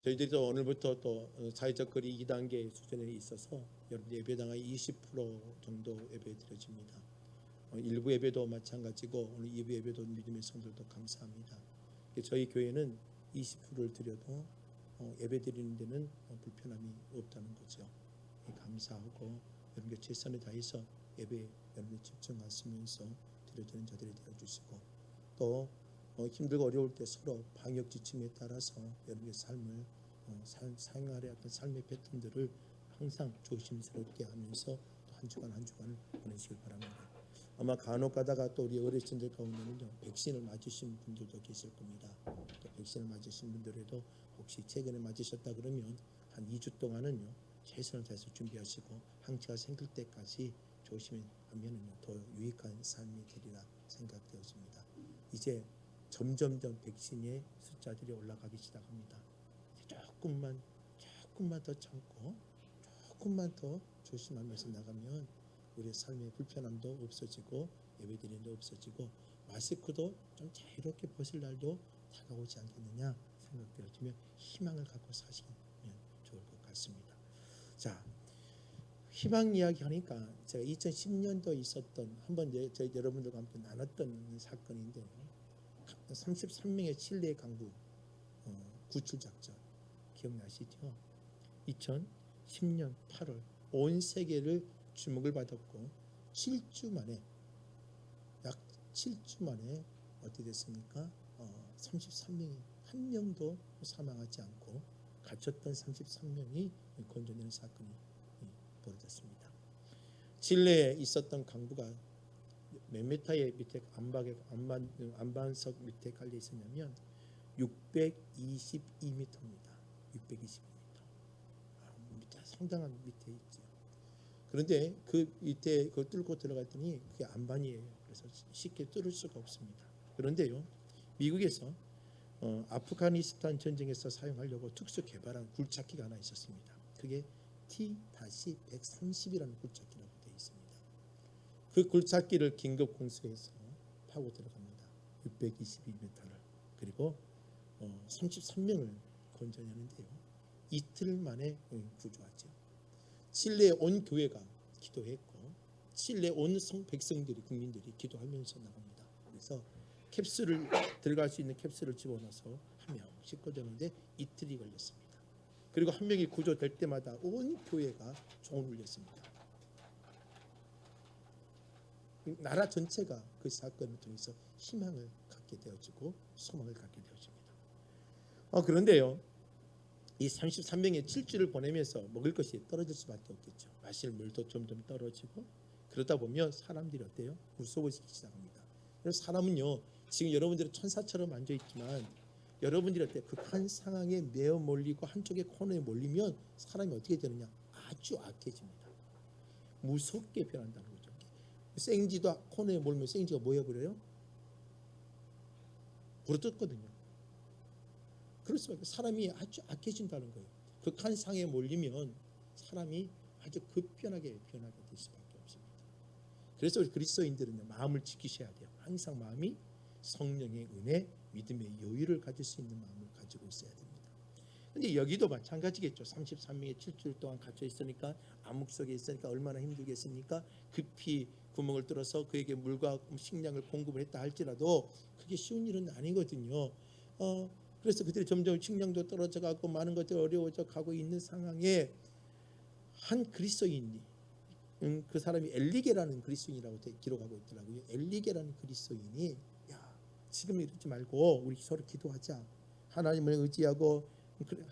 저희들도 오늘부터 또 사회적 거리 2단계 수준에 있어서 여러분 예배당의 20% 정도 예배 드려집니다. 일부 예배도 마찬가지고 오늘 2부 예배도 믿음의 성도들도 감사합니다. 저희 교회는 20%를 드려도 예배 드리는 데는 불편함이 없다는 거죠. 감사하고 여러분께 최선을 다해서 예배 여러분이 집중하시면서 드려지는 자들이 되어주시고 또 힘들고 어려울 때 서로 방역 지침에 따라서 여러분의 삶을 생활의 어떤 삶의 패턴들을 항상 조심스럽게 하면서 또 한 주간 한 주간을 보내시길 바랍니다. 아마 간혹 가다가 또 우리 어르신들 가운데는요 백신을 맞으신 분들도 계실 겁니다. 또 백신을 맞으신 분들에도 혹시 최근에 맞으셨다 그러면 한 2주 동안은요 최선을 다해서 준비하시고 항체가 생길 때까지 조심하면은요 더 유익한 삶이 되리라 생각되었습니다. 이제 점점점 백신의 숫자들이 올라가기 시작합니다. 조금만 더 참고 조금만 더 조심하면서 나가면 우리의 삶의 불편함도 없어지고 예배드림도 없어지고 마스크도 좀 자유롭게 벗을 날도 다가오지 않겠느냐 생각되어지며 희망을 갖고 사시면 좋을 것 같습니다. 자, 희망 이야기 하니까 제가 2010년도에 있었던 한번 저희 여러분들과 함께 나눴던 사건인데요. 33명의 칠레 강부 구출 작전 기억나시죠? 2010년 8월 온 세계를 주목을 받았고 7주 만에 약 7주 만에 어떻게 됐습니까? 33명이 한 명도 사망하지 않고 갇혔던 33명이 건져내는 사건이 벌어졌습니다. 칠레에 있었던 강부가 몇 미터의 밑에 안반석 밑에 깔려 있었냐면 622m입니다. 622m. 상당한 밑에 있죠. 그런데 그 밑에 그걸 뚫고 들어갔더니 그게 안반이에요. 그래서 쉽게 뚫을 수가 없습니다. 그런데요, 미국에서 아프가니스탄 전쟁에서 사용하려고 특수 개발한 굴착기가 하나 있었습니다. 그게 T-130이라는 굴착기라고 되어 있습니다. 그 굴착기를 긴급 공수해서 파고 들어갑니다. 622m를. 그리고 33명을 건져내는데요. 이틀 만에 구조하죠. 칠레 온 교회가 기도했고 칠레 온 백성들이 국민들이 기도하면서 나갑니다. 그래서 캡슐을 들어갈 수 있는 캡슐을 집어넣어서 한 명씩 꺼내는데 이틀이 걸렸습니다. 그리고 한 명이 구조될 때마다 온 교회가 종을 울렸습니다. 나라 전체가 그 사건을 통해서 희망을 갖게 되어지고 소망을 갖게 되어집니다. 그런데요, 이 33명의 7주를 보내면서 먹을 것이 떨어질 수밖에 없겠죠. 마실 물도 점점 떨어지고 그러다 보면 사람들이 어때요? 무서워지기 시작합니다. 그래서 사람은요, 지금 여러분들이 천사처럼 앉아있지만 여러분들이 어때요? 극한 상황에 매어 몰리고 한쪽에 코너에 몰리면 사람이 어떻게 되느냐? 아주 악해집니다. 무섭게 변한다는 거죠. 생쥐도 코너에 몰면 생쥐가 뭐 해버려요? 부러졌거든요. 그럴 수밖에 사람이 아주 악해진다는 거예요. 극한 상에 몰리면 사람이 아주 급변하게 변하게 될 수밖에 없습니다. 그래서 우리 그리스도인들은 마음을 지키셔야 돼요. 항상 마음이 성령의 은혜, 믿음의 여유를 가질 수 있는 마음을 가지고 있어야 됩니다. 근데 여기도 마찬가지겠죠. 33명이 7주일 동안 갇혀 있으니까 암흑 속에 있으니까 얼마나 힘들겠습니까? 급히 구멍을 뚫어서 그에게 물과 식량을 공급을 했다 할지라도 그게 쉬운 일은 아니거든요. 그래서 그들이 점점 식량도 떨어져 가고 많은 것들이 어려워져 가고 있는 상황에 한 그리스도인이 그 사람이 엘리게라는 그리스도인이라고 기록하고 있더라고요. 엘리게라는 그리스도인이 야, 지금 이러지 말고 우리 서로 기도하자. 하나님을 의지하고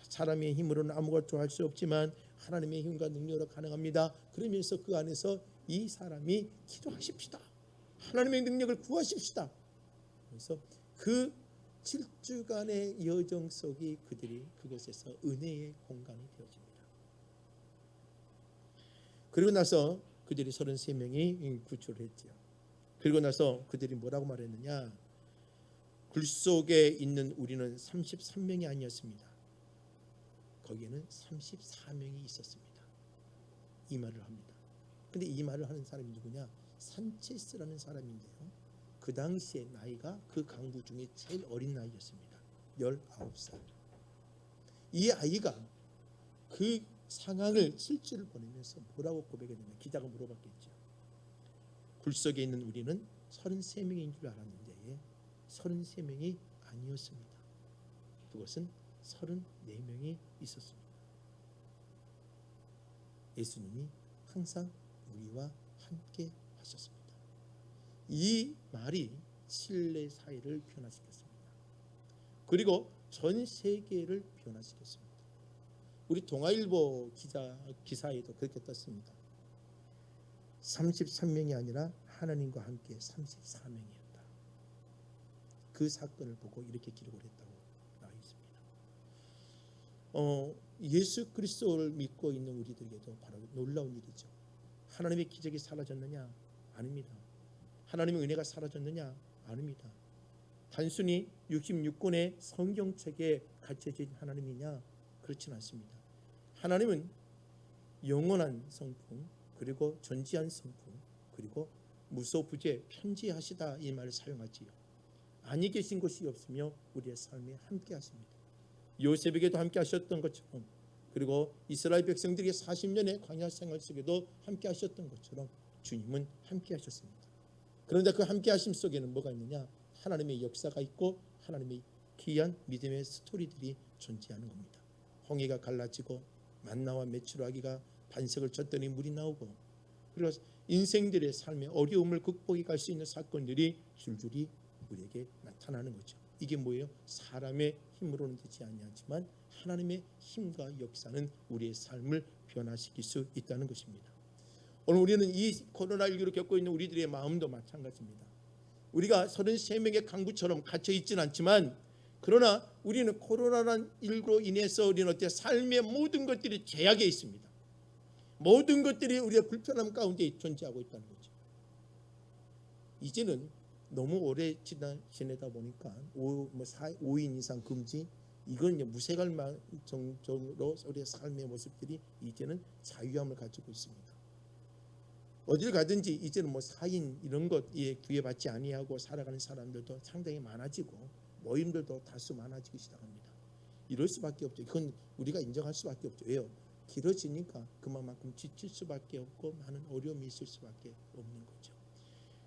사람의 힘으로는 아무것도 할 수 없지만 하나님의 힘과 능력으로 가능합니다. 그러면서 그 안에서 이 사람이 기도하십시다. 하나님의 능력을 구하십시다. 그래서 그 7주간의 여정 속이 그들이 그곳에서 은혜의 공간이 되어집니다. 그리고 나서 그들이 33명이 구출을 했죠. 그리고 나서 그들이 뭐라고 말했느냐? 굴 속에 있는 우리는 33명이 아니었습니다. 거기에는 34명이 있었습니다. 이 말을 합니다. 근데 이 말을 하는 사람이 누구냐? 산체스라는 사람인데요. 그 당시의 나이가 그 강부 중에 제일 어린 나이였습니다. 19살. 이 아이가 그 상황을 실제를 보내면서 뭐라고 고백했느냐. 기자가 물어봤겠죠. 굴속에 있는 우리는 33명인 줄 알았는데 33명이 아니었습니다. 그것은 34명이 있었습니다. 예수님이 항상 우리와 함께 하셨습니다. 이 말이 신뢰 사회를 변화시켰습니다. 그리고 전 세계를 변화시켰습니다. 우리 동아일보 기사에도 그렇게 떴습니다. 33명이 아니라 하나님과 함께 34명이었다. 그 사건을 보고 이렇게 기록을 했다고 나와 있습니다. 예수 그리스도를 믿고 있는 우리들에게도 바로 놀라운 일이죠. 하나님의 기적이 사라졌느냐? 아닙니다. 하나님의 은혜가 사라졌느냐? 아닙니다. 단순히 66권의 성경책에 갇혀진 하나님이냐? 그렇진 않습니다. 하나님은 영원한 성품, 그리고 전지한 성품, 그리고 무소부재 편지하시다 이 말을 사용하지요. 아니 계신 곳이 없으며 우리의 삶에 함께 하십니다. 요셉에게도 함께 하셨던 것처럼, 그리고 이스라엘 백성들에게 40년의 광야 생활 속에도 함께 하셨던 것처럼 주님은 함께 하셨습니다. 그런데 그 함께 하심 속에는 뭐가 있느냐? 하나님의 역사가 있고 하나님의 귀한 믿음의 스토리들이 존재하는 겁니다. 홍해가 갈라지고 만나와 메추라기가 반석을 쳤더니 물이 나오고, 그리고 인생들의 삶의 어려움을 극복해 갈 수 있는 사건들이 줄줄이 우리에게 나타나는 거죠. 이게 뭐예요? 사람의 힘으로는 되지 아니하지만 하나님의 힘과 역사는 우리의 삶을 변화시킬 수 있다는 것입니다. 오늘 우리는 이 코로나19를 겪고 있는 우리들의 마음도 마찬가지입니다. 우리가 33명의 강구처럼 갇혀 있지는 않지만, 그러나 우리는 코로나19로 인해서 우리는 어때? 삶의 모든 것들이 제약에 있습니다. 모든 것들이 우리의 불편함 가운데 존재하고 있다는 거죠. 이제는 너무 오래 지내다 보니까 5인 이상 금지, 이건 이제 무색할 정도로 우리의 삶의 모습들이 이제는 자유함을 가지고 있습니다. 어딜 가든지 이제는 4인 이런 것에 구애받지 아니하고 살아가는 사람들도 상당히 많아지고 모임들도 다수 많아지기 시작합니다. 이럴 수밖에 없죠. 그건 우리가 인정할 수밖에 없죠. 왜요? 길어지니까 그만큼 지칠 수밖에 없고 많은 어려움이 있을 수밖에 없는 거죠.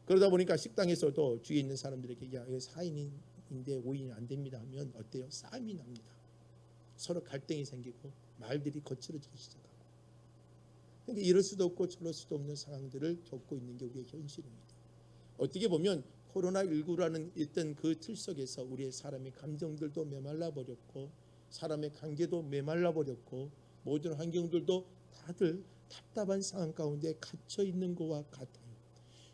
그러다 보니까 식당에서도 주위에 있는 사람들에게 야, 4인인데 5인이 안 됩니다 하면 어때요? 싸움이 납니다. 서로 갈등이 생기고 말들이 거칠어지기 시작하고, 그러니까 이럴 수도 없고 저럴 수도 없는 상황들을 겪고 있는 게 우리의 현실입니다. 어떻게 보면 코로나19라는 어떤 그 틀 속에서 우리의 사람의 감정들도 메말라 버렸고, 사람의 관계도 메말라 버렸고, 모든 환경들도 다들 답답한 상황 가운데 갇혀 있는 것과 같아요.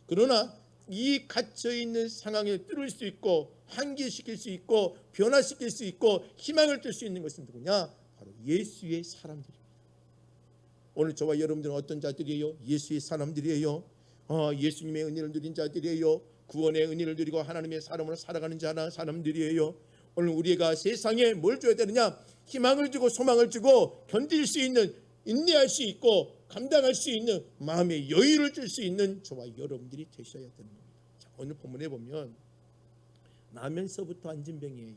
그러나 이 갇혀 있는 상황에 뚫을 수 있고 환기시킬 수 있고 변화시킬 수 있고 희망을 줄 수 있는 것은 누구냐? 바로 예수의 사람들입니다. 오늘 저와 여러분들은 어떤 자들이에요? 예수의 사람들이에요. 예수님의 은혜를 누린 자들이에요. 구원의 은혜를 누리고 하나님의 사람으로 살아가는 사람들이에요. 오늘 우리가 세상에 뭘 줘야 되느냐? 희망을 주고 소망을 주고 견딜 수 있는, 인내할 수 있고 감당할 수 있는 마음의 여유를 줄 수 있는 저와 여러분들이 되셔야 되는 겁니다. 자, 오늘 본문에 보면 나면서부터 앉은 병이에요.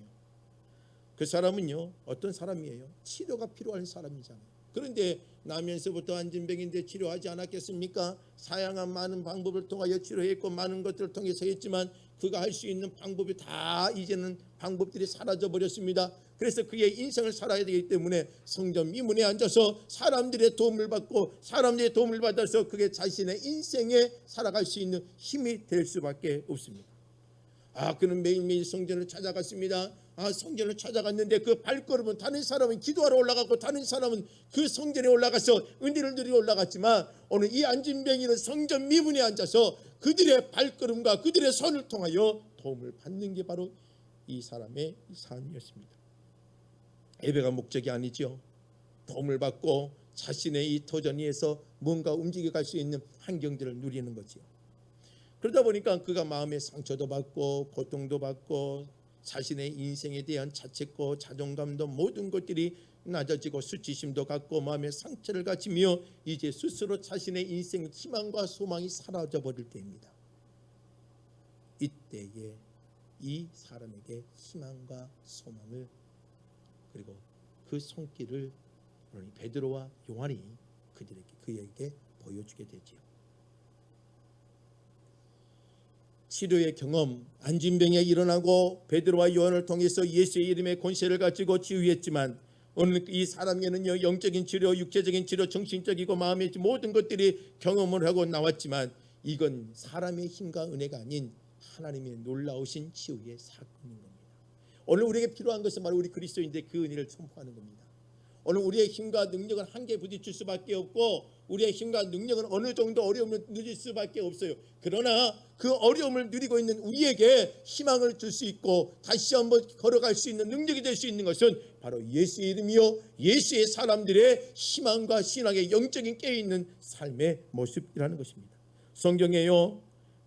그 사람은요, 어떤 사람이에요? 치료가 필요한 사람이잖아요. 그런데 나면서부터 앉은 병인데 치료하지 않았겠습니까? 사양한 많은 방법을 통하여 치료했고 많은 것들을 통해서 했지만 그가 할 수 있는 방법이 다 이제는 방법들이 사라져 버렸습니다. 그래서 그의 인생을 살아야 되기 때문에 성전 미문에 앉아서 사람들의 도움을 받고 사람들의 도움을 받아서 그게 자신의 인생에 살아갈 수 있는 힘이 될 수밖에 없습니다. 그는 매일매일 성전을 찾아갔습니다. 성전을 찾아갔는데 그 발걸음은, 다른 사람은 기도하러 올라갔고 다른 사람은 그 성전에 올라가서 은혜를 누리러 올라갔지만, 오늘 이 앉은 병이는 성전 미문에 앉아서 그들의 발걸음과 그들의 손을 통하여 도움을 받는 게 바로 이 사람의 삶이었습니다. 예배가 목적이 아니죠. 도움을 받고 자신의 이 터전 위에서 뭔가 움직여갈 수 있는 환경들을 누리는 거죠. 그러다 보니까 그가 마음의 상처도 받고 고통도 받고 자신의 인생에 대한 자책고 자존감도 모든 것들이 낮아지고 수치심도 갖고 마음의 상처를 가지며 이제 스스로 자신의 인생 희망과 소망이 사라져 버릴 때입니다. 이때에 이 사람에게 희망과 소망을, 그리고 그 손길을 베드로와 요한이 그에게 보여주게 되지요. 치료의 경험, 안진병에 일어나고 베드로와 요한을 통해서 예수의 이름의 권세를 가지고 치유했지만 오늘 이 사람에게는요, 영적인 치료, 육체적인 치료, 정신적이고 마음의 모든 것들이 경험을 하고 나왔지만 이건 사람의 힘과 은혜가 아닌 하나님의 놀라우신 치유의 사건인 겁니다. 오늘 우리에게 필요한 것은 바로 우리 그리스도인들의 그 은혜를 선포하는 겁니다. 오늘 우리의 힘과 능력은 한계에 부딪힐 수밖에 없고 우리의 힘과 능력은 어느 정도 어려움을 누릴 수밖에 없어요. 그러나 그 어려움을 누리고 있는 우리에게 희망을 줄 수 있고 다시 한번 걸어갈 수 있는 능력이 될 수 있는 것은 바로 예수의 이름이요, 예수의 사람들의 희망과 신앙의 영적인 깨어있는 삶의 모습이라는 것입니다. 성경에요,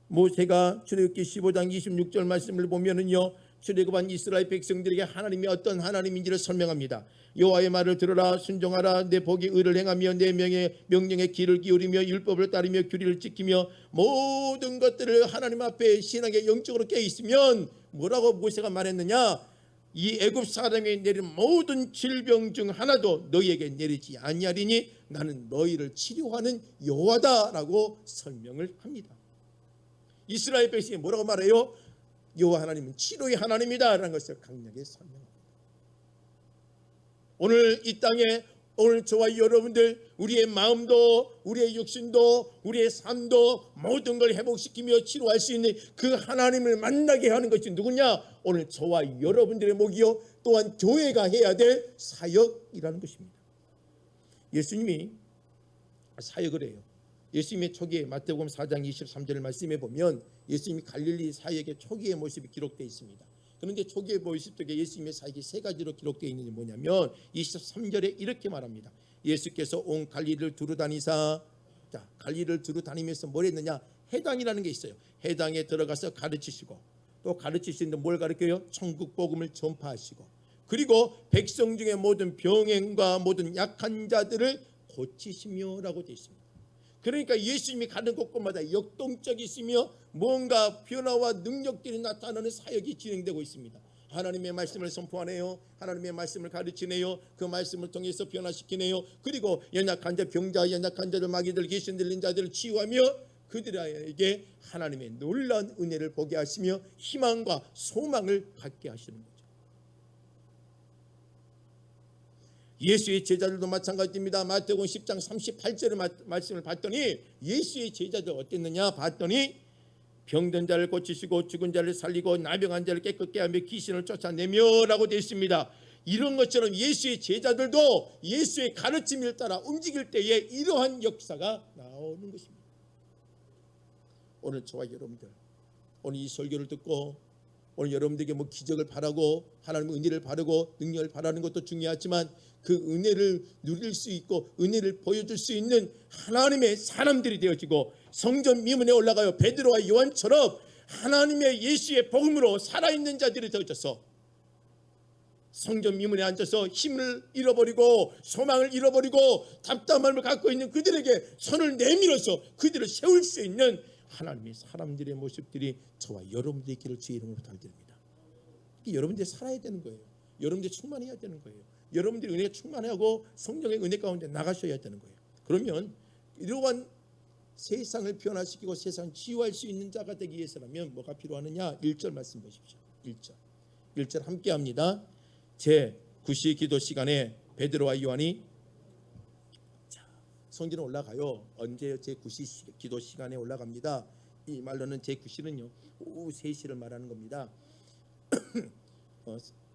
모세가 출애굽기 15장 26절 말씀을 보면은요, 출애굽한 이스라엘 백성들에게 하나님이 어떤 하나님인지를 설명합니다. 여호와의 말을 들으라, 순종하라. 내 복의 의를 행하며 내 명령에 귀를 기울이며 율법을 따르며 규례를 지키며 모든 것들을 하나님 앞에 신앙의 영적으로 깨 있으면 뭐라고 모세가 말했느냐? 이 애굽 사람이 내린 모든 질병 중 하나도 너희에게 내리지 아니하리니 나는 너희를 치료하는 여호와다라고 설명을 합니다. 이스라엘 백성이 뭐라고 말해요? 여호와 하나님은 치료의 하나님이다 라는 것을 강력하게 설명합니다. 오늘 이 땅에 오늘 저와 여러분들 우리의 마음도 우리의 육신도 우리의 삶도 모든 걸 회복시키며 치료할 수 있는 그 하나님을 만나게 하는 것이 누구냐? 오늘 저와 여러분들의 목이요, 또한 교회가 해야 될 사역이라는 것입니다. 예수님이 사역을 해요. 예수님의 초기에 마태복음 4장 23절 말씀에 보면 예수님이 갈릴리 사역의 초기의 모습이 기록되어 있습니다. 그런데 초기의 모습 속에 예수님의 사역이 세 가지로 기록되어 있는 게 뭐냐면 23절에 이렇게 말합니다. 예수께서 온 갈릴리를 두루 다니사, 자, 갈릴리를 두루 다니면서 뭘 했느냐? 해당이라는 게 있어요. 해당에 들어가서 가르치시고, 또 가르치시는데 뭘 가르쳐요? 천국 복음을 전파하시고, 그리고 백성 중에 모든 병행과 모든 약한 자들을 고치시며라고 되어 있습니다. 그러니까 예수님이 가는 곳곳마다 역동적이시며 뭔가 변화와 능력들이 나타나는 사역이 진행되고 있습니다. 하나님의 말씀을 선포하네요. 하나님의 말씀을 가르치네요. 그 말씀을 통해서 변화시키네요. 그리고 연약한 자, 병자, 연약한 자들, 마귀들, 귀신 들린 자들을 치유하며 그들에게 하나님의 놀라운 은혜를 보게 하시며 희망과 소망을 갖게 하시는 거죠. 예수의 제자들도 마찬가지입니다. 마태복음 10장 38절의 말씀을 봤더니 예수의 제자들 어땠느냐 봤더니 병든 자를 고치시고 죽은 자를 살리고 나병한 자를 깨끗게 하며 귀신을 쫓아내며 라고 되어 있습니다. 이런 것처럼 예수의 제자들도 예수의 가르침을 따라 움직일 때에 이러한 역사가 나오는 것입니다. 오늘 저와 여러분들, 오늘 이 설교를 듣고 오늘 여러분들에게 뭐 기적을 바라고 하나님의 은혜를 바라고 능력을 바라는 것도 중요하지만 그 은혜를 누릴 수 있고 은혜를 보여줄 수 있는 하나님의 사람들이 되어지고 성전 미문에 올라가요. 베드로와 요한처럼 하나님의 예수의 복음으로 살아있는 자들이 되어져서 성전 미문에 앉아서 힘을 잃어버리고 소망을 잃어버리고 답답함을 갖고 있는 그들에게 손을 내밀어서 그들을 세울 수 있는 하나님의 사람들의 모습들이 저와 여러분들의 길을 주의 이름으로 부탁드립니다. 여러분들이 살아야 되는 거예요. 여러분들이 충만해야 되는 거예요. 여러분들이 은혜가 충만하고 성령의 은혜 가운데 나가셔야 되는 거예요. 그러면 이러한 세상을 변화시키고 세상을 치유할 수 있는 자가 되기 위해서라면 뭐가 필요하느냐? 1절 말씀 보십시오. 1절 함께 합니다. 제9시 기도 시간에 베드로와 요한이 성전에 올라가요. 언제 제9시 기도 시간에 올라갑니다. 이 말로는 제9시는요 오후 3시를 말하는 겁니다.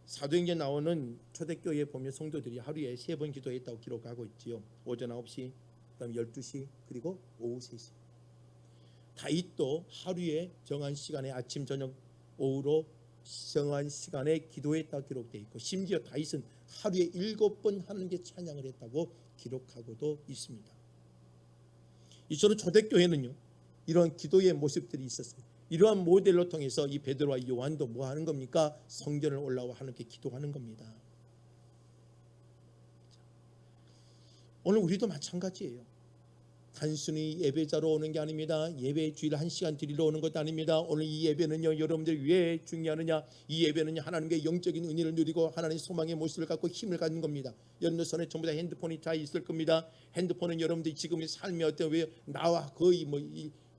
사도행전에 나오는 초대교회에 보면 성도들이 하루에 3번 기도했다고 기록하고 있지요. 오전 9시, 그다음 12시, 그리고 오후 3시. 다윗도 하루에 정한 시간에 아침, 저녁, 오후로 정한 시간에 기도했다고 기록되어 있고 심지어 다윗은 하루에 7번 하나님께 찬양을 했다고 기록하고도 있습니다. 이처럼 초대교회는요 이러한 기도의 모습들이 있었어요. 이러한 모델로 통해서 이 베드로와 요한도 뭐 하는 겁니까? 성전을 올라와 하나님께 기도하는 겁니다. 오늘 우리도 마찬가지예요. 단순히 예배자로 오는 게 아닙니다. 예배 주일 1시간 드리러 오는 것도 아닙니다. 오늘 이 예배는요, 여러분들이 왜 중요하느냐? 이 예배는요, 하나님의 영적인 은혜를 누리고 하나님의 소망의 모습을 갖고 힘을 갖는 겁니다. 여러분들 손에 전부 다 핸드폰이 다 있을 겁니다. 핸드폰은 여러분들이 지금의 삶이 어때요? 왜 나와 거의 뭐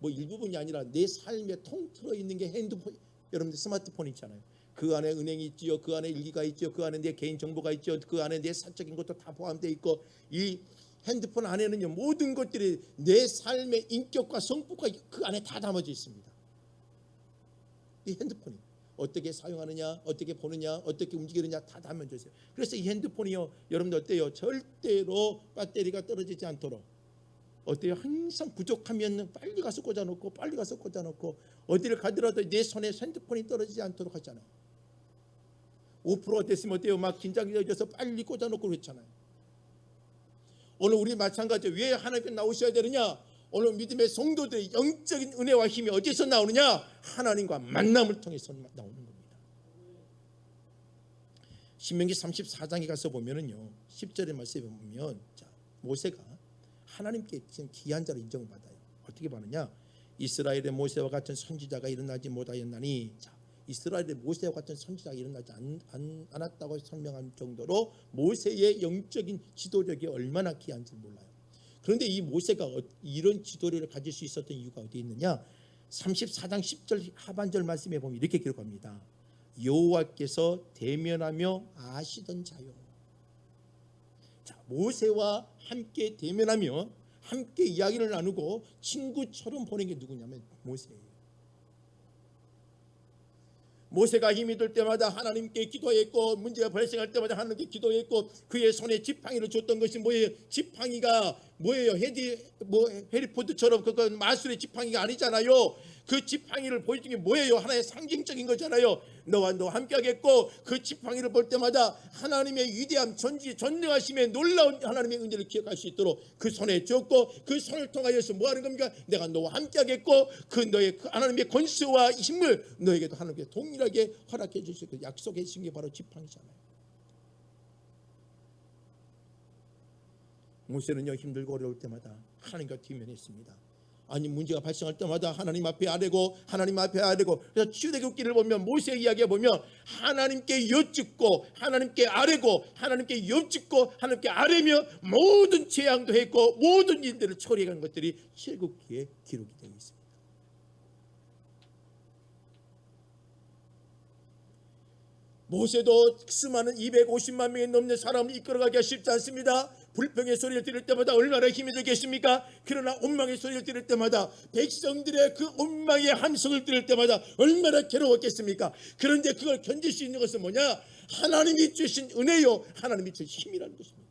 일부분이 아니라 내 삶에 통틀어 있는 게 핸드폰, 여러분들 스마트폰 있잖아요. 그 안에 은행이 있지요, 그 안에 일기가 있지요, 그 안에 내 개인 정보가 있죠, 그 안에 내 사적인 것도 다 포함되어 있고, 이 핸드폰 안에는요, 모든 것들이 내 삶의 인격과 성품과 그 안에 다 담아져 있습니다. 이 핸드폰이 어떻게 사용하느냐, 어떻게 보느냐, 어떻게 움직이느냐 다 담아져 있어요. 그래서 이 핸드폰이요, 여러분들 어때요? 절대로 배터리가 떨어지지 않도록 어때요? 항상 부족하면 빨리 가서 꽂아놓고, 빨리 가서 꽂아놓고, 어디를 가더라도 내 손에 핸드폰이 떨어지지 않도록 하잖아요. 5% 됐으면 어때요? 막 긴장이 되어서 빨리 꽂아놓고 그랬잖아요. 오늘 우리 마찬가지로 왜 하나님께 나오셔야 되느냐? 오늘 믿음의 성도들의 영적인 은혜와 힘이 어디서 나오느냐? 하나님과 만남을 통해서 나오는 겁니다. 신명기 34장에 가서 보면은요, 10절의 말씀에 보면, 자, 모세가 하나님께 지금 귀한 자로 인정을 받아요. 어떻게 받느냐? 이스라엘의 모세와 같은 선지자가 일어나지 못하였나니, 자, 이스라엘의 모세와 같은 선지자가 일어나지 않았다고 설명한 정도로 모세의 영적인 지도력이 얼마나 귀한지 몰라요. 그런데 이 모세가 이런 지도력을 가질 수 있었던 이유가 어디에 있느냐? 34장 10절 하반절 말씀에 보면 이렇게 기록합니다. 여호와께서 대면하며 아시던 자요. 자, 모세와 함께 대면하며 함께 이야기를 나누고 친구처럼 보낸 게 누구냐면 모세예요. 모세가 힘이 들 때마다 하나님께 기도했고, 문제가 발생할 때마다 하나님께 기도했고, 그의 손에 지팡이를 줬던 것이 뭐예요? 지팡이가 뭐예요? 해리포트처럼 그건 마술의 지팡이가 아니잖아요. 그 지팡이를 보여준 게 뭐예요? 하나의 상징적인 거잖아요. 너와 너 함께 하겠고, 그 지팡이를 볼 때마다 하나님의 위대함, 전능하심의 놀라운 하나님의 은혜를 기억할 수 있도록 그 손에 줬고, 그 손을 통하여서 뭐 하는 겁니까? 내가 너와 함께 하겠고, 그 너의 하나님의 권세와 힘을 너에게도 하나님께 동일하게 허락해 주실 그 약속해 주신 게 바로 지팡이잖아요. 모세는요, 힘들고 어려울 때마다 하나님과 뒷면했습니다. 아니, 문제가 발생할 때마다 하나님 앞에 아뢰고, 하나님 앞에 아뢰고. 그래서 출애굽기를 보면, 모세의 이야기에 보면 하나님께 여쭙고, 하나님께 아뢰고, 하나님께 여쭙고, 하나님께 아뢰며 모든 재앙도 했고 모든 일들을 처리한 것들이 출애굽기에 기록이 되어 있습니다. 모세도 수많은 250만 명이 넘는 사람을 이끌어가기가 쉽지 않습니다. 불평의 소리를 들을 때마다 얼마나 힘이 들겠습니까? 그러나 원망의 소리를 들을 때마다, 백성들의 그 원망의 함성을 들을 때마다 얼마나 괴로웠겠습니까? 그런데 그걸 견딜 수 있는 것은 뭐냐? 하나님이 주신 은혜요, 하나님이 주신 힘이라는 것입니다.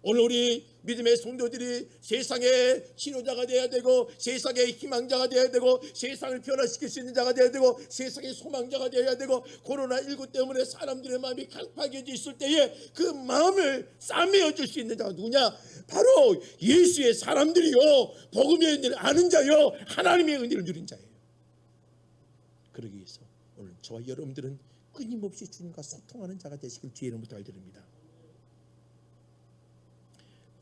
오늘 우리 믿음의 성도들이 세상의 치료자가 되어야 되고, 세상의 희망자가 되어야 되고, 세상을 변화시킬 수 있는 자가 되어야 되고, 세상의 소망자가 되어야 되고, 코로나19 때문에 사람들의 마음이 강팍해져 있을 때에 그 마음을 싸매어 줄 수 있는 자가 누구냐? 바로 예수의 사람들이요, 복음의 은혜를 아는 자요, 하나님의 은혜를 누린 자예요. 그러기 위해서 오늘 저와 여러분들은 끊임없이 주님과 소통하는 자가 되시길 주의 이름으로 부탁드립니다.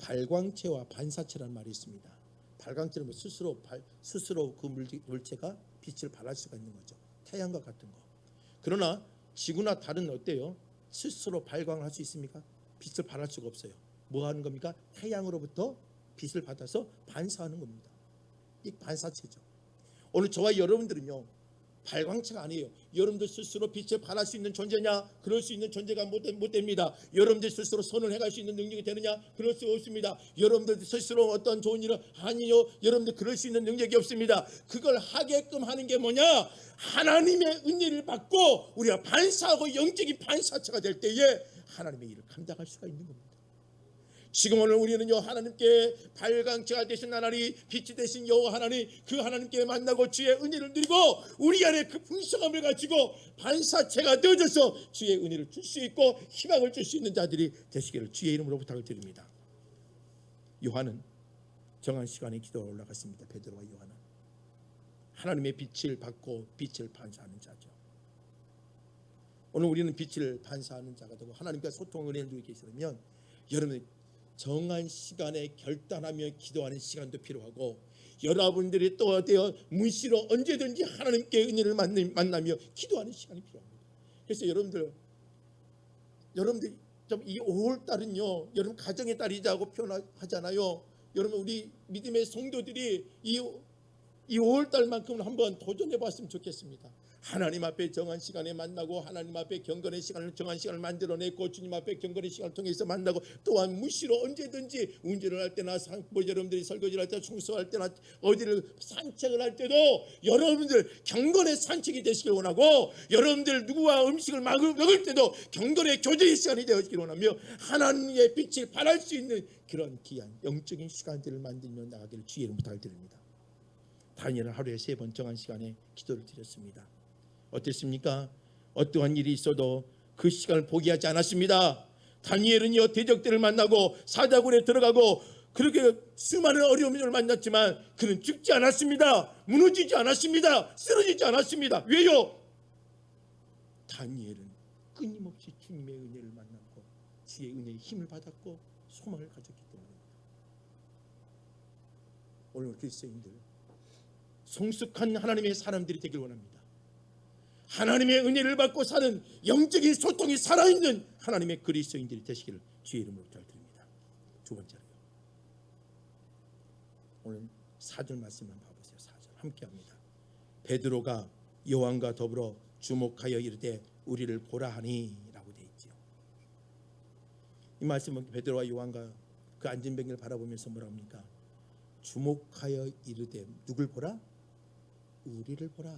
발광체와 반사체라는 말이 있습니다. 발광체는 스스로 그 물체가 빛을 발할 수가 있는 거죠. 태양과 같은 거. 그러나 지구나 달은 어때요? 스스로 발광을 할 수 있습니까? 빛을 발할 수가 없어요. 뭐 하는 겁니까? 태양으로부터 빛을 받아서 반사하는 겁니다. 이 반사체죠. 오늘 저와 여러분들은요, 발광체가 아니에요. 여러분들 스스로 빛을 발할 수 있는 존재냐? 그럴 수 있는 존재가 못 됩니다. 여러분들 스스로 선을 해갈 수 있는 능력이 되느냐? 그럴 수 없습니다. 여러분들 스스로 어떤 좋은 일을 아니요, 여러분들 그럴 수 있는 능력이 없습니다. 그걸 하게끔 하는 게 뭐냐? 하나님의 은혜를 받고 우리가 반사하고 영적인 반사체가 될 때에 하나님의 일을 감당할 수가 있는 겁니다. 지금 오늘 우리는요, 하나님께 발광체가 되신 하나님, 빛이 되신 여호와 하나님, 그 하나님께 만나고 주의 은혜를 누리고 우리 안에 그 풍성함을 가지고 반사체가 되어져서 주의 은혜를 줄 수 있고 희망을 줄 수 있는 자들이 되시기를 주의 이름으로 부탁을 드립니다. 요한은 정한 시간에 기도가 올라갔습니다. 베드로와 요한은 하나님의 빛을 받고 빛을 반사하는 자죠. 오늘 우리는 빛을 반사하는 자가 되고 하나님과 소통의 은혜를 누리게 되시려면, 여러분 정한 시간에 결단하며 기도하는 시간도 필요하고, 여러분들이 또 어때요? 무시로 언제든지 하나님께 은혜를 만나며 기도하는 시간이 필요합니다. 그래서 여러분들 좀 이 5월 달은요, 여러분 가정의 달이자고 표현하잖아요. 여러분 우리 믿음의 성도들이 이 5월 달만큼은 한번 도전해 봤으면 좋겠습니다. 하나님 앞에 정한 시간에 만나고, 하나님 앞에 경건의 시간을 정한 시간을 만들어냈고, 주님 앞에 경건의 시간을 통해서 만나고, 또한 무시로 언제든지 운전을 할 때나 여러분들이 설거지를 할 때, 청소할 때나 어디를 산책을 할 때도 여러분들 경건의 산책이 되시길 원하고, 여러분들 누구와 음식을 먹을 때도 경건의 교제의 시간이 되어지길 원하며, 하나님의 빛을 발할 수 있는 그런 귀한 영적인 시간들을 만들며 나가기를 주의 이름으로 부탁드립니다. 다니엘은 하루에 3번 정한 시간에 기도를 드렸습니다. 어땠습니까? 어떠한 일이 있어도 그 시간을 포기하지 않았습니다. 다니엘은요, 대적들을 만나고 사자굴에 들어가고 그렇게 수많은 어려움을 만났지만 그는 죽지 않았습니다. 무너지지 않았습니다. 쓰러지지 않았습니다. 왜요? 다니엘은 끊임없이 주님의 은혜를 만났고, 주의 은혜의 힘을 받았고, 소망을 가졌기 때문입니다. 오늘 그리스도인들, 성숙한 하나님의 사람들이 되길 원합니다. 하나님의 은혜를 받고 사는 영적인 소통이 살아있는 하나님의 그리스도인들이 되시기를 주의 이름으로 부탁드립니다. 두 번째로요, 오늘 4절 말씀만 봐보세요. 4절 함께합니다. 베드로가 요한과 더불어 주목하여 이르되 우리를 보라 하니 라고 되어 있죠. 이 말씀은 베드로와 요한과 그 앉은 병을 바라보면서 뭐라 합니까? 주목하여 이르되 누굴 보라? 우리를 보라.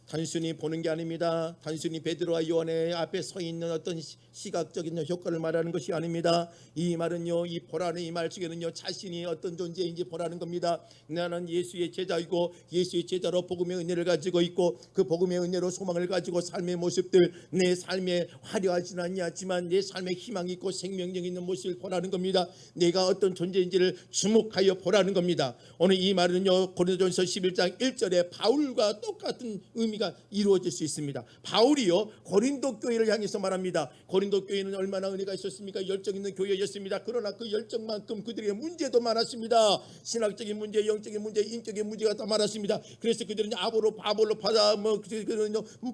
단순히 보는 게 아닙니다. 단순히 베드로와 요한의 앞에 서 있는 어떤 시각적인 효과를 말하는 것이 아닙니다. 이 말은요, 이 보라는 이 말 중에는요, 자신이 어떤 존재인지 보라는 겁니다. 나는 예수의 제자이고 예수의 제자로 복음의 은혜를 가지고 있고, 그 복음의 은혜로 소망을 가지고 삶의 모습들, 내 삶에 화려하지는 않지만 내 삶에 희망이 있고 생명력 있는 모습을 보라는 겁니다. 내가 어떤 존재인지를 주목하여 보라는 겁니다. 오늘 이 말은요, 고린도전서 11장 1절에 바울과 똑같은 의미가 이루어질 수 있습니다. 바울이요, 고린도 교회를 향해서 말합니다. 고린도 교회는 얼마나 은혜가 있었습니까? 열정 있는 교회였습니다. 그러나 그 열정만큼 그들의 문제도 많았습니다. 신학적인 문제, 영적인 문제, 인격의 문제가 다 많았습니다. 그래서 그들은 아볼로 파다,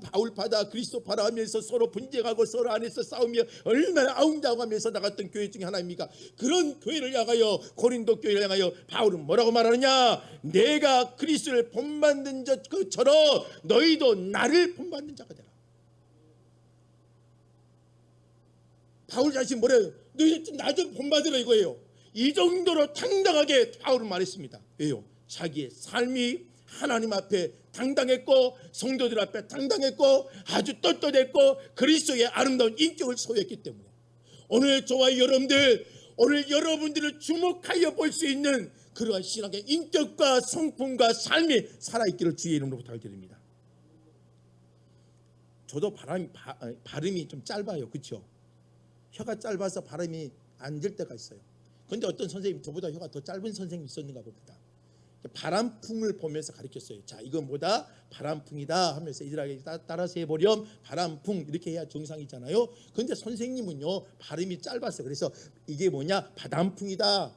바울 파다, 그리스도 파다 하면서 서로 분쟁하고 서로 안에서 싸우며 얼마나 아웅다웅하면서 나갔던 교회 중에 하나입니까? 그런 교회를 향하여, 고린도 교회를 향하여 바울은 뭐라고 말하느냐? 내가 그리스도를 본받는 것처럼 너희도 나를 본받는 자가 되라. 바울 자신 뭐래요? 너희도 나 좀 본받으라 이거예요. 이 정도로 당당하게 바울은 말했습니다. 왜요? 자기의 삶이 하나님 앞에 당당했고, 성도들 앞에 당당했고, 아주 떳떳했고, 그리스도의 아름다운 인격을 소유했기 때문에 오늘 저와 여러분들, 오늘 여러분들을 주목하여 볼 수 있는 그러한 신앙의 인격과 성품과 삶이 살아있기를 주의 이름으로 부탁드립니다. 저도 발음이 좀 짧아요. 그렇죠? 혀가 짧아서 발음이 안 될 때가 있어요. 그런데 어떤 선생님이 저보다 혀가 더 짧은 선생님이 있었는가 봅니다. 바람풍을 보면서 가르쳤어요. 자, 이건 뭐다? 바람풍이다 하면서 이들에게 따라서 해보렴. 바람풍 이렇게 해야 정상이잖아요. 그런데 선생님은요, 발음이 짧았어요. 그래서 이게 뭐냐? 바람풍이다.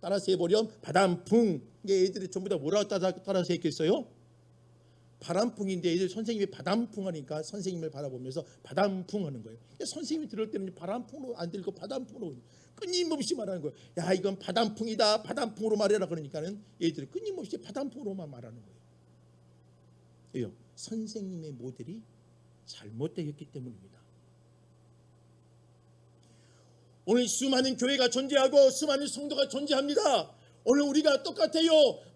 따라서 해보렴. 바람풍. 이게 애들이 전부 다 뭐라고 따라서 했겠어요? 바람풍인데 애들 선생님이 바람풍 하니까 선생님을 바라보면서 바람풍 하는 거예요. 선생님이 들을 때는 바람풍으로 안 들고 바람풍으로 끊임없이 말하는 거예요. 야, 이건 바람풍이다. 바람풍으로 말해라. 그러니까는 애들이 끊임없이 바람풍으로만 말하는 거예요. 왜요? 선생님의 모델이 잘못되었기 때문입니다. 오늘 수많은 교회가 존재하고 수많은 성도가 존재합니다. 오늘 우리가 똑같아요.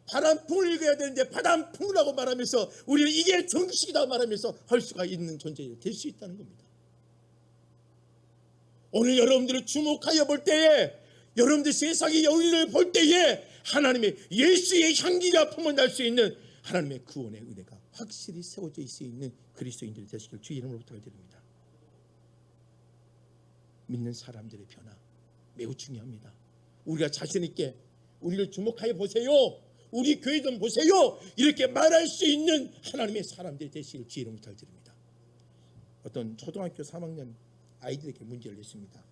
바람풍을 읽어야 되는데 바람풍이라고 말하면서 우리는 이게 정식이다 말하면서 할 수가 있는 존재가 될 수 있다는 겁니다. 오늘 여러분들을 주목하여 볼 때에, 여러분들 세상의 영리를 볼 때에 하나님의 예수의 향기가 품어날 수 있는 하나님의 구원의 은혜가 확실히 세워져 있는 그리스도인들이 되시길 주의 이름으로 부탁드립니다. 믿는 사람들의 변화 매우 중요합니다. 우리가 자신 있게 우리를 주목하여 보세요. 우리 교회 좀 보세요. 이렇게 말할 수 있는 하나님의 사람들이 되시길 주의 이름으로 부탁드립니다. 어떤 초등학교 3학년 아이들에게 문제를 냈습니다.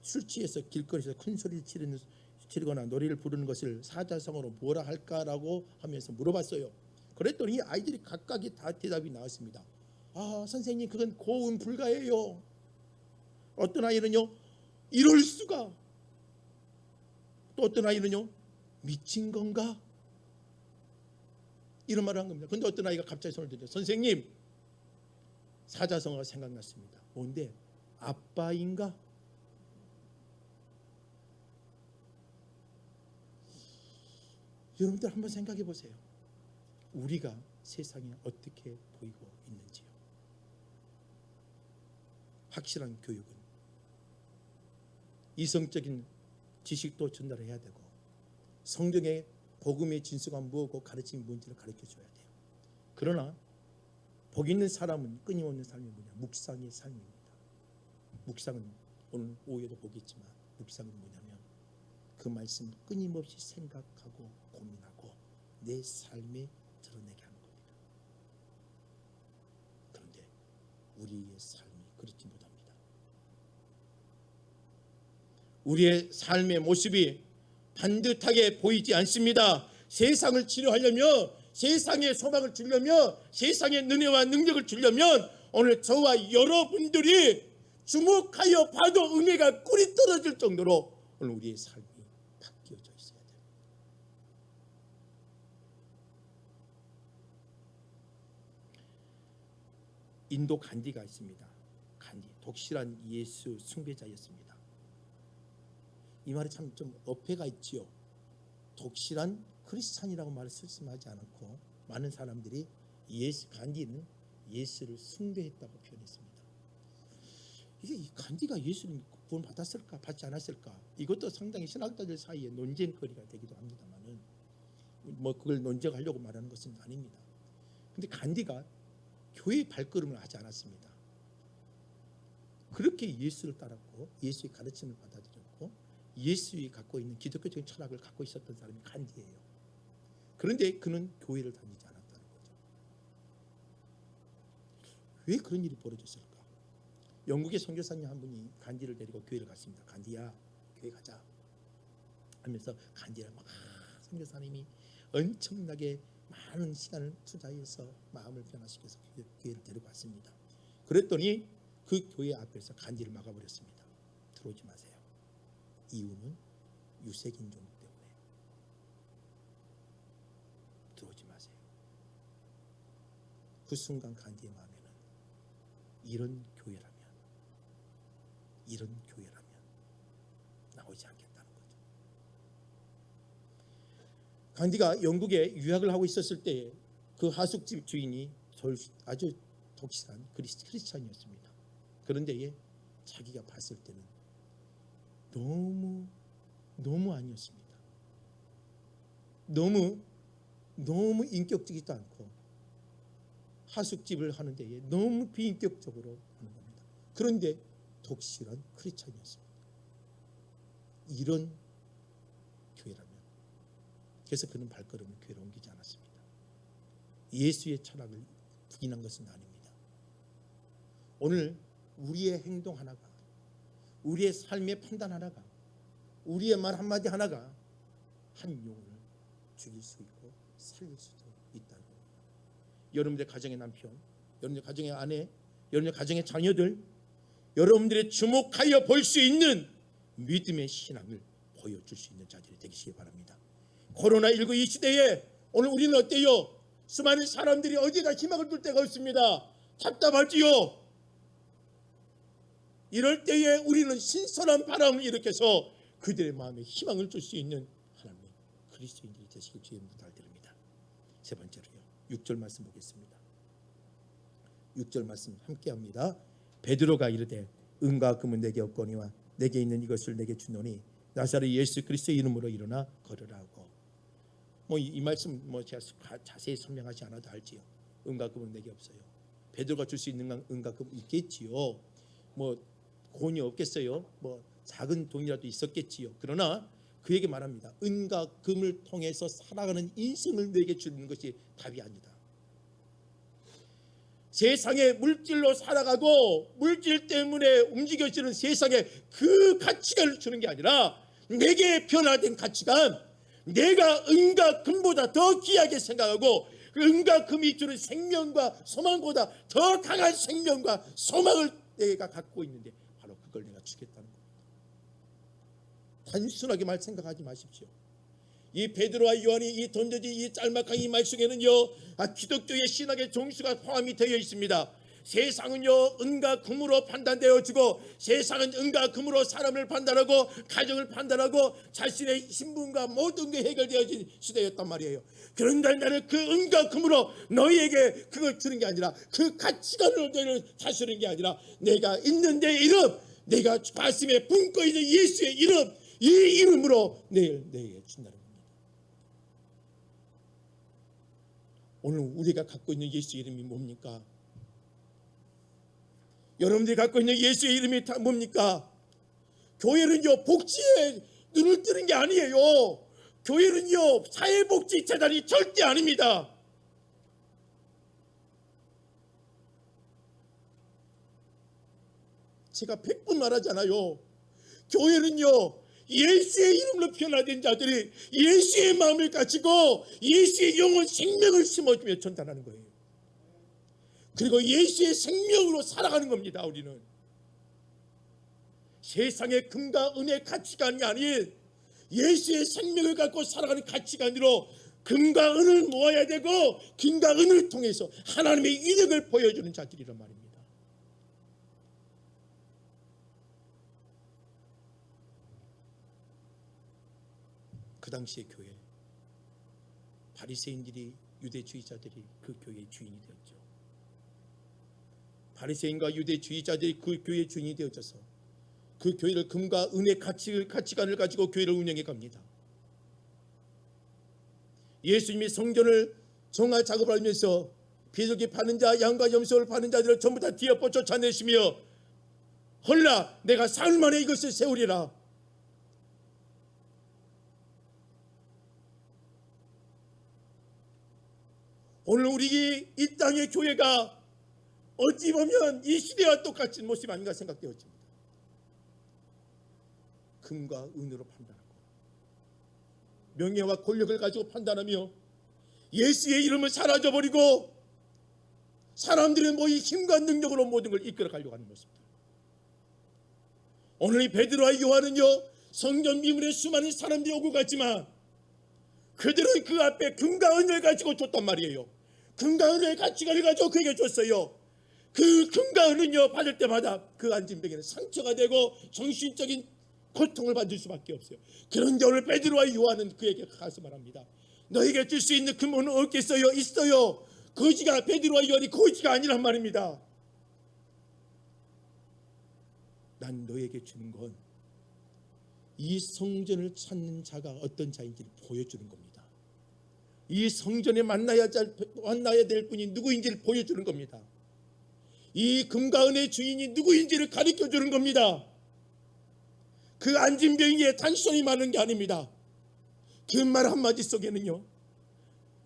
술 취해서 길거리에서 큰 소리를 치르거나 노래를 부르는 것을 사자성어로 뭐라 할까라고 하면서 물어봤어요. 그랬더니 아이들이 각각이 다 대답이 나왔습니다. 아, 선생님, 그건 고음 불가예요. 어떤 아이는요, 이럴 수가. 또 어떤 아이는요, 미친 건가? 이런 말을 한 겁니다. 근데 어떤 아이가 갑자기 손을 들죠. 선생님, 사자성어가 생각났습니다. 뭔데? 아빠인가? 여러분들 한번 생각해 보세요. 우리가 세상에 어떻게 보이고 있는지요. 확실한 교육은 이성적인 지식도 전달해야 되고, 성경의 복음의 진수가 무엇고 가르침이 뭔지를 가르쳐 줘야 돼요. 그러나 복 있는 사람은 끊임없는 삶이 뭐냐? 묵상의 삶입니다. 묵상은 오늘 오후에도 보겠지만, 묵상은 뭐냐면 그 말씀을 끊임없이 생각하고 고민하고 내 삶에 드러내게 하는 겁니다. 그런데 우리의 삶이 그렇지 못합니다. 우리의 삶의 모습이 반듯하게 보이지 않습니다. 세상을 치료하려면, 세상에 소망을 주려면, 세상의 은혜와 능력을 주려면 오늘 저와 여러분들이 주목하여 봐도 은혜가 꿀이 떨어질 정도로 오늘 우리의 삶이 바뀌어져 있어야 돼요. 인도 간디가 있습니다. 간디, 독실한 예수 숭배자였습니다. 이 말이 참 좀 어폐가 있지요. 독실한 크리스찬이라고 말을 쓰지 않고 많은 사람들이 간디는 예수를 숭배했다고 표현했습니다. 이게 이 간디가 예수를 구원 받았을까 받지 않았을까, 이것도 상당히 신학자들 사이에 논쟁거리가 되기도 합니다만은 뭐 그걸 논쟁하려고 말하는 것은 아닙니다. 근데 간디가 교회의 발걸음을 하지 않았습니다. 그렇게 예수를 따랐고 예수의 가르침을 받아들였고 예수가 갖고 있는 기독교적인 철학을 갖고 있었던 사람이 간디예요. 그런데 그는 교회를 다니지 않았다는 거죠. 왜 그런 일이 벌어졌을까? 영국의 선교사님 한 분이 간디를 데리고 교회를 갔습니다. 간디야, 교회 가자 하면서 간디를 막 선교사님이 엄청나게 많은 시간을 투자해서 마음을 변화시켜서 교회를 데리고 왔습니다. 그랬더니 그 교회 앞에서 간디를 막아버렸습니다. 들어오지 마세요. 이유는 유색인종 때문에 들어오지 마세요. 그 순간 간디의 마음에는 이런 교회라면 나오지 않겠다는 거죠. 간디가 영국에 유학을 하고 있었을 때 그 하숙집 주인이 아주 독실한 크리스찬이었습니다. 그런데 자기가 봤을 때는 너무 아니었습니다. 너무 인격적이지도 않고 하숙집을 하는 데에 너무 비인격적으로 하는 겁니다. 그런데 독실한 크리스찬이었습니다. 이런 교회라면, 그래서 그는 발걸음을 교회로 옮기지 않았습니다. 예수의 철학을 부인한 것은 아닙니다. 오늘 우리의 행동 하나가, 우리의 삶의 판단 하나가, 우리의 말 한마디 하나가 한 영혼을 죽일 수 있고 살릴 수도 있다는 겁니다. 여러분들의 가정의 남편, 여러분들의 가정의 아내, 여러분들의 가정의 자녀들, 여러분들의 주목하여 볼 수 있는 믿음의 신앙을 보여줄 수 있는 자들이 되시기 바랍니다. 코로나19 이 시대에 오늘 우리는 어때요? 수많은 사람들이 어디에다 희망을 둘 데가 없습니다. 답답하지요. 이럴 때에 우리는 신선한 바람을 일으켜서 그들의 마음에 희망을 줄 수 있는 하나님의 그리스도인들이 되시길 주의 이름으로 달드립니다. 세 번째로요, 6절 말씀 보겠습니다. 6절 말씀 함께합니다. 베드로가 이르되 은과 금은 내게 없거니와 내게 있는 이것을 내게 주노니 나사렛 예수 그리스도의 이름으로 일어나 걸으라고. 이 말씀 제가 자세히 설명하지 않아도 알지요. 은과 금은 내게 없어요. 베드로가 줄 수 있는 은과 금은 있겠지요. 돈이 없겠어요. 작은 돈이라도 있었겠지요. 그러나 그에게 말합니다. 은과 금을 통해서 살아가는 인생을 내게 주는 것이 답이 아니다. 세상의 물질로 살아가고 물질 때문에 움직여지는 세상에 그 가치관을 주는 게 아니라 내게 변화된 가치관, 내가 은과 금보다 더 귀하게 생각하고 그 은과 금이 주는 생명과 소망보다 더 강한 생명과 소망을 내가 갖고 있는데 바로 그걸 내가 주겠다는 겁니다. 단순하게만 생각하지 마십시오. 이 베드로와 요한이 이 던져진 이 짤막한 이 말 속에는요, 기독교의 신학의 종수가 포함이 되어 있습니다. 세상은요 은과 금으로 판단되어지고, 세상은 은과 금으로 사람을 판단하고 가정을 판단하고 자신의 신분과 모든 게 해결되어진 시대였단 말이에요. 그런데 나는 그 은과 금으로 너희에게 그걸 주는 게 아니라 그 가치관으로 너희를 다스리는 게 아니라 내가 있는 내 이름, 내가 가슴에 품고 있는 예수의 이름, 이 이름으로 내게 준다는 겁니다. 오늘 우리가 갖고 있는 예수 이름이 뭡니까? 여러분들이 갖고 있는 예수의 이름이 뭡니까? 교회는요 복지에 눈을 뜨는 게 아니에요. 교회는요 사회복지재단이 절대 아닙니다. 제가 100번 말하잖아요. 교회는요 예수의 이름으로 변화된 자들이 예수의 마음을 가지고 예수의 영혼 생명을 심어주며 전달하는 거예요. 그리고 예수의 생명으로 살아가는 겁니다. 우리는 세상의 금과 은의 가치관이 아닌 예수의 생명을 갖고 살아가는 가치관으로 금과 은을 모아야 되고, 금과 은을 통해서 하나님의 이력을 보여주는 자들이란 말입니다. 그 당시의 교회, 바리새인들이, 유대주의자들이 그 교회의 주인이 되었죠. 바리새인과 유대주의자들이 그 교회의 주인이 되어져서 그 교회를 금과 은의 가치관을 가지고 교회를 운영해 갑니다. 예수님이 성전을 정화 작업을 하면서 비둘기 파는 자, 양과 염소를 파는 자들을 전부 다 뒤엎어 쫓아내시며 헐라 내가 사흘 만에 이것을 세우리라. 오늘 우리 이 땅의 교회가 어찌 보면 이 시대와 똑같은 모습이 아닌가 생각되어집니다. 금과 은으로 판단하고 명예와 권력을 가지고 판단하며 예수의 이름을 사라져버리고 사람들의 모이 힘과 능력으로 모든 걸 이끌어가려고 하는 모습입니다. 오늘 이 베드로와 요한은요 성전 미문에 수많은 사람들이 오고 갔지만 그들은 그 앞에 금과 은을 가지고 줬단 말이에요. 금과 은의 가치관을 가지고 그에게 줬어요. 그 금과 은은요 받을 때마다 그 안진병에는 상처가 되고 정신적인 고통을 받을 수밖에 없어요. 그런데 오늘 베드로와 요한은 그에게 가서 말합니다. 너에게 줄 수 있는 금은 없겠어요? 있어요. 거지가 베드로와 요한이 거지가 아니란 말입니다. 난 너에게 주는 건 이 성전을 찾는 자가 어떤 자인지를 보여주는 겁니다. 이 성전에 만나야 될 분이 누구인지를 보여주는 겁니다. 이 금과 은의 주인이 누구인지를 가르쳐주는 겁니다. 그 안진병이에 단순히 많은 게 아닙니다. 그 말 한마디 속에는요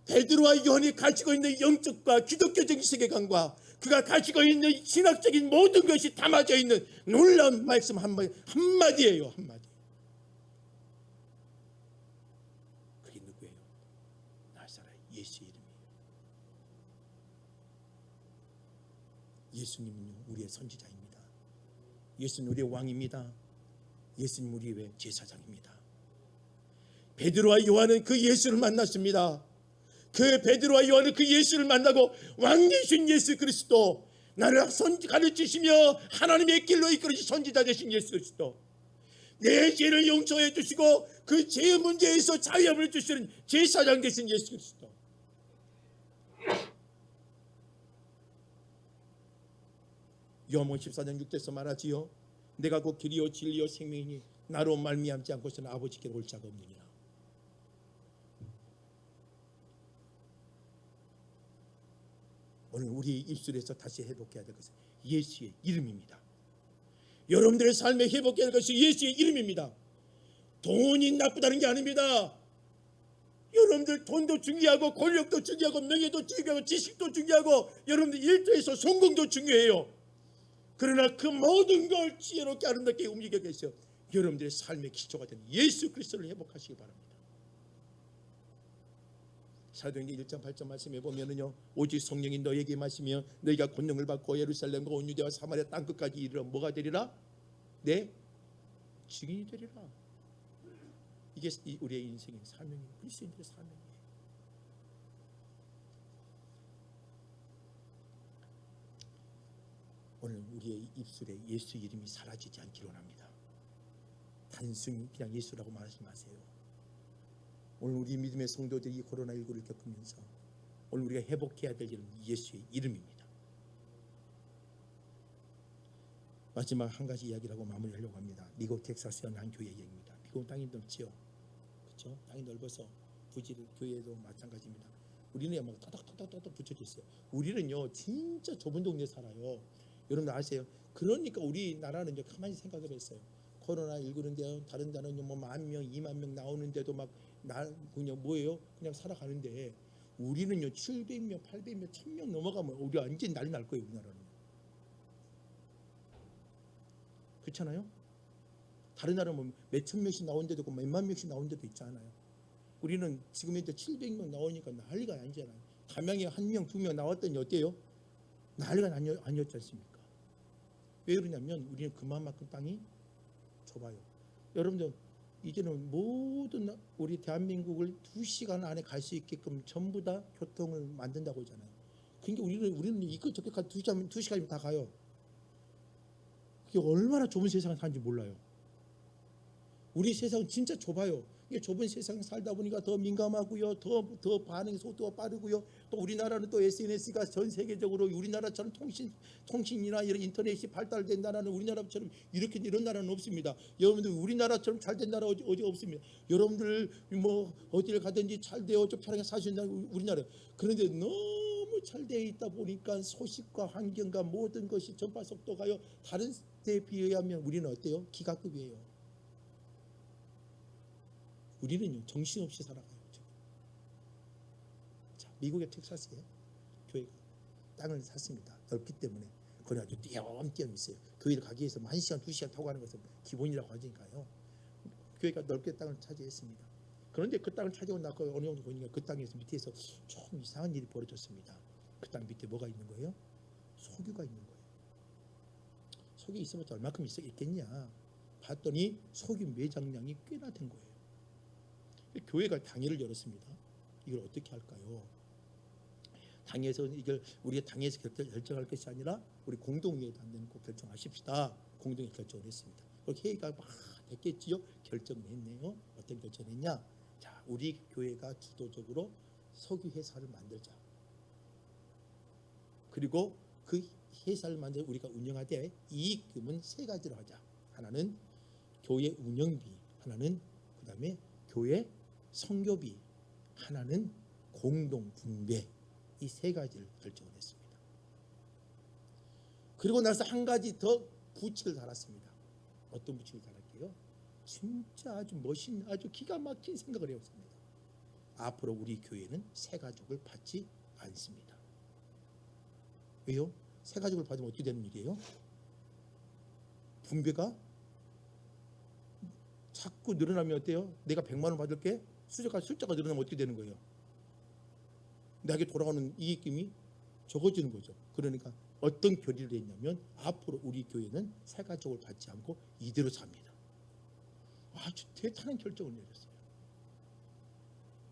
베드로와 요한이 가지고 있는 영적과 기독교적인 세계관과 그가 가지고 있는 신학적인 모든 것이 담아져 있는 놀라운 말씀 한마디예요. 한마디. 그게 누구예요? 나사렛 예수 이름이에요. 예수님은요 우리의 선지자입니다. 예수는 우리의 왕입니다. 예수님 우리의 제사장입니다. 베드로와 요한은 그 예수를 만났습니다. 그 베드로와 요한은 그 예수를 만나고 왕 되신 예수 그리스도, 나를 가르치시며 하나님의 길로 이끌어주신 선지자 되신 예수 그리스도, 내 죄를 용서해 주시고 그 죄의 문제에서 자유함을 주시는 제사장 되신 예수 그리스도. 요한복음 14장 6절에서 말하지요. 내가 곧 길이요 진리요 생명이니 나로 말미암지 않고서는 아버지께로 올 자가 없느니라. 오늘 우리 입술에서 다시 회복해야 될 것은 예수의 이름입니다. 여러분들의 삶에 회복해야 할 것이 예수의 이름입니다. 돈이 나쁘다는 게 아닙니다. 여러분들 돈도 중요하고 권력도 중요하고 명예도 중요하고 지식도 중요하고 여러분들 일터에서 성공도 중요해요. 그러나 그 모든 걸 지혜롭게 아름답게 움직여 계셔 여러분들의 삶의 기초가 되는 예수 그리스도를 회복하시기 바랍니다. 사도행전 1장 8절 말씀에 보면은요, 오직 성령이 너에게 마시며 너희가 권능을 받고 예루살렘과 온 유대와 사마리아 땅끝까지 이르러 뭐가 되리라? 내 증인이 되리라. 이게 우리의 인생의 사명이에요. 그리스도인들의 사명이에요. 오늘 우리의 입술에 예수 이름이 사라지지 않기를 원합니다. 단순히 그냥 예수라고 말하지 마세요. 오늘 우리 믿음의 성도들이 코로나19를 겪으면서 오늘 우리가 회복해야 될 일은 예수의 이름입니다. 마지막 한 가지 이야기라고 마무리하려고 합니다. 미국 텍사스의 한 교회 얘기입니다. 미국 땅이 넓지요. 그렇죠? 땅이 넓어서 부지를 교회도 마찬가지입니다. 우리는 막 따닥따닥따닥 붙여져 있어요. 우리는요 진짜 좁은 동네에 살아요. 여러분 아세요? 그러니까 우리나라는 가만히 생각을 했어요. 코로나19인데 다른 나라는 뭐 10,000명, 20,000명 나오는데도 막 그냥 뭐예요? 그냥 살아가는데 우리는요 700명, 800명, 1,000명 넘어가면 우리 완전 난리 날 거예요. 우리나라는. 그렇잖아요? 다른 나라는 뭐 몇천 명씩 나온 데도 있고 몇만 명씩 나온 데도 있잖아요. 우리는 지금 현재 700명 나오니까 난리가 아니잖아요. 담양에 1명, 2명 나왔더니 어때요? 난리가 아니었지 않습니까? 왜 그러냐면 우리는 그만큼 땅이 좁아요. 여러분들 이제는 모든 우리 대한민국을 2시간 안에 갈 수 있게끔 전부 다 교통을 만든다고 하잖아요. 그러니까 우리는 이거 저렇게 2시간이면 다 가요. 그게 얼마나 좁은 세상을 사는지 몰라요. 우리 세상은 진짜 좁아요. 이게 좁은 세상에 살다 보니까 더 민감하고요, 더 반응 속도가 빠르고요. 또 우리나라는 또 SNS가 전 세계적으로 우리나라처럼 통신이나 이런 인터넷이 발달된 나라는 우리나라처럼 이런 나라는 없습니다. 여러분들 우리나라처럼 잘된 나라 어디 없습니다. 여러분들 뭐 어디를 가든지 잘 되어 좀 편하게 사시는 우리나라. 그런데 너무 잘 되어 있다 보니까 소식과 환경과 모든 것이 전파 속도가요 다른 데에 비하면 우리는 어때요? 기가급이에요. 우리는요 정신없이 살아가요. 자, 미국의 텍사스에 교회가 땅을 샀습니다. 넓기 때문에 거기 아주 띄엄띄엄 있어요. 교회를 가기 위해서 1시간 2시간 타고 가는 것은 기본이라고 하니까요. 교회가 넓게 땅을 차지했습니다. 그런데 그 땅을 차지하고 나서 어느 정도 보니까 그 땅에서 밑에서 좀 이상한 일이 벌어졌습니다. 그 땅 밑에 뭐가 있는 거예요? 석유가 있는 거예요. 석유 있으면 얼마큼 있겠냐 봤더니 석유 매장량이 꽤나 된 거예요. 교회가 당회를 열었습니다. 이걸 어떻게 할까요? 당회에서 이걸 우리가 당회에서 결정할 것이 아니라 우리 공동회의에 꼭 결정하십시다. 공동회 결정을 했습니다. 회의가 막 됐겠지요. 결정을 했네요. 어떤 결정을 했냐? 자, 우리 교회가 주도적으로 석유 회사를 만들자. 그리고 그 회사를 만들어 우리가 운영하되 이익금은 3가지로 하자. 하나는 교회 운영비, 하나는 그다음에 교회 선교비, 하나는 공동 분배. 이 3가지를 결정을 했습니다. 그리고 나서 한 가지 더 부칙을 달았습니다. 어떤 부칙을 달았게요? 진짜 아주 멋있는 아주 기가 막힌 생각을 해왔습니다. 앞으로 우리 교회는 새가족을 받지 않습니다. 왜요? 새가족을 받으면 어떻게 되는 일이에요? 분배가 자꾸 늘어나면 어때요? 내가 100만 원 받을게. 숫자가 늘어나면 어떻게 되는 거예요? 나에게 돌아오는 이익금이 적어지는 거죠. 그러니까 어떤 결의를 했냐면 앞으로 우리 교회는 새가족을 받지 않고 이대로 삽니다. 아주 대단한 결정을 내렸어요.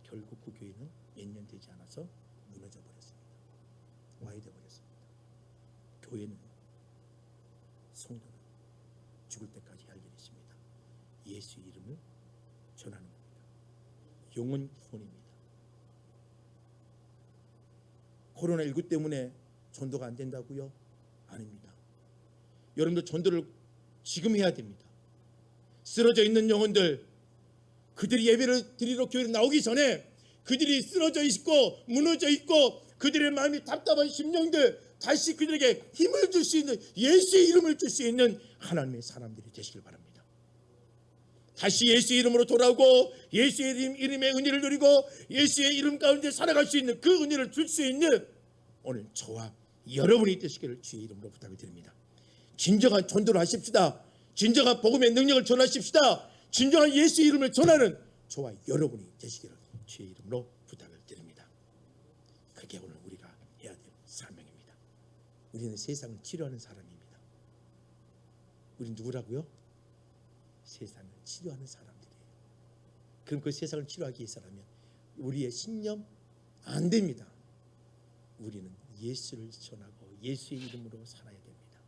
결국 그 교회는 몇 년 되지 않아서 무너져 버렸습니다. 와해돼 버렸습니다. 교회는 성도는 죽을 때까지 할 일이 있습니다. 예수 이름을 전하는 겁니다. 영혼 구원입니다. 코로나19 때문에 전도가 안 된다고요? 아닙니다. 여러분들 전도를 지금 해야 됩니다. 쓰러져 있는 영혼들, 그들이 예배를 드리러 교회로 나오기 전에 그들이 쓰러져 있고 무너져 있고 그들의 마음이 답답한 심령들 다시 그들에게 힘을 줄 수 있는 예수의 이름을 줄 수 있는 하나님의 사람들이 되시길 바랍니다. 다시 예수의 이름으로 돌아오고 예수의 이름의 은혜를 누리고 예수의 이름 가운데 살아갈 수 있는 그 은혜를 줄 수 있는 오늘 저와 여러분이 되시기를 주의 이름으로 부탁을 드립니다. 진정한 전도를 하십시다. 진정한 복음의 능력을 전하십시다. 진정한 예수의 이름을 전하는 저와 여러분이 되시기를 주의 이름으로 부탁을 드립니다. 그게 오늘 우리가 해야 될 사명입니다. 우리는 세상을 치료하는 사람입니다. 우리는 누구라고요? 세상을 치료하는 사람들이에요. 그럼 그 세상을 치료하기 위해서라면 우리의 신념 안 됩니다. 우리는 예수를 전하고 예수의 이름으로 살아야 됩니다.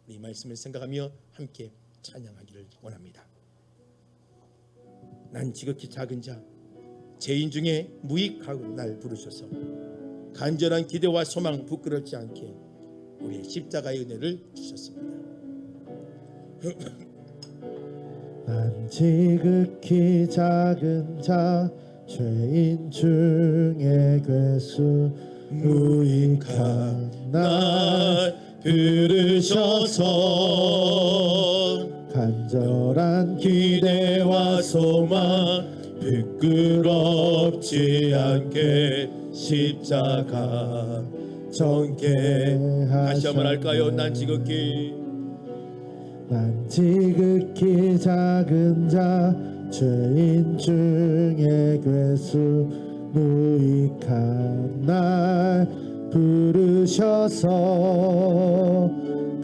이 말씀을 생각하며 함께 찬양하기를 원합니다. 난 지극히 작은 자 죄인 중에 무익하고 날 부르셔서 간절한 기대와 소망 부끄럽지 않게 우리의 십자가의 은혜를 주셨습니다. 난 지극히 작은 자 죄인 중에 괴수 무익한 날 부르셔서 간절한 기대와 소망 부끄럽지 않게 십자가 정케 다시 한번 할까요? 난 지극히 작은 자 죄인 중에 괴수 무익한 날 부르셔서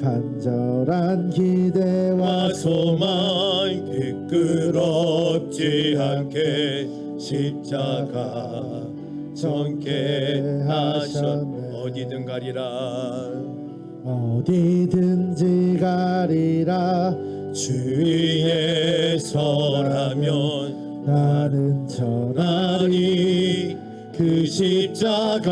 간절한 기대와 소망 부끄럽지 않게 십자가 정케 하셨네. 어디든 가리라 어디든지 가리라 주위에 설하면 나는 전하리 그 십자가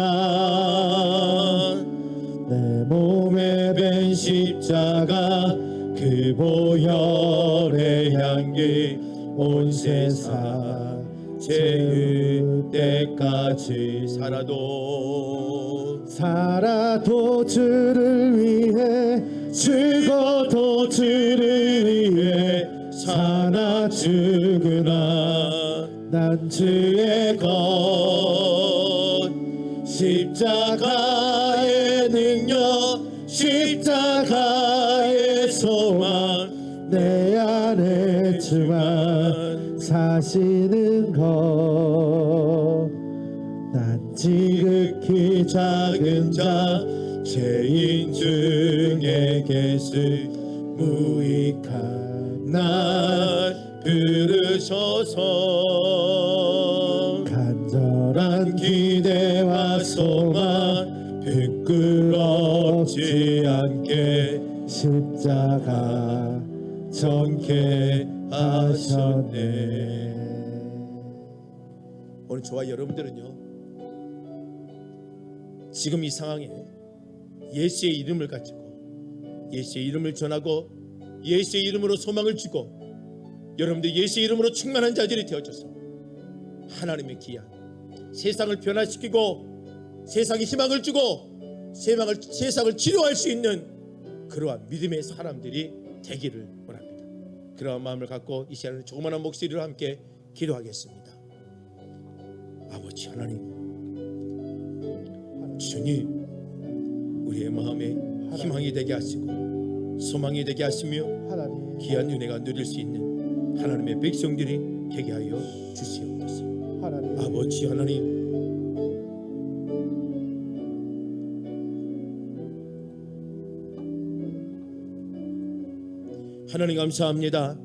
내 몸에 밴 십자가 그 보혈의 향기 온 세상 제일 때까지 살아도 주를 위해 죽어도 주를 위해 사나 죽으나 난 주의 것 십자가의 능력 십자가의 소망 내 안에 주만 사시는 것 난 지극히 작은 자 죄인 중에 괴수 무익한 날 부르셔서 간절한 기대와 소망 부끄럽지 않게 십자가 정케 하셨네. 오늘 저와 여러분들은요 지금 이 상황에 예수의 이름을 가지고 예수의 이름을 전하고 예수의 이름으로 소망을 주고 여러분들 예수의 이름으로 충만한 자들이 되어져서 하나님의 귀한 세상을 변화시키고 세상에 희망을 주고 세상을 치료할 수 있는 그러한 믿음의 사람들이 되기를 원합니다. 그러한 마음을 갖고 이 시간에 조그마한 목소리로 함께 기도하겠습니다. 아버지 하나님, 주님 우리의 마음에 희망이 되게 하시고 소망이 되게 하시며 귀한 은혜가 누릴 수 있는 하나님의 백성들이 되게 하여 주시옵소서. 아버지 하나님, 하나님 감사합니다.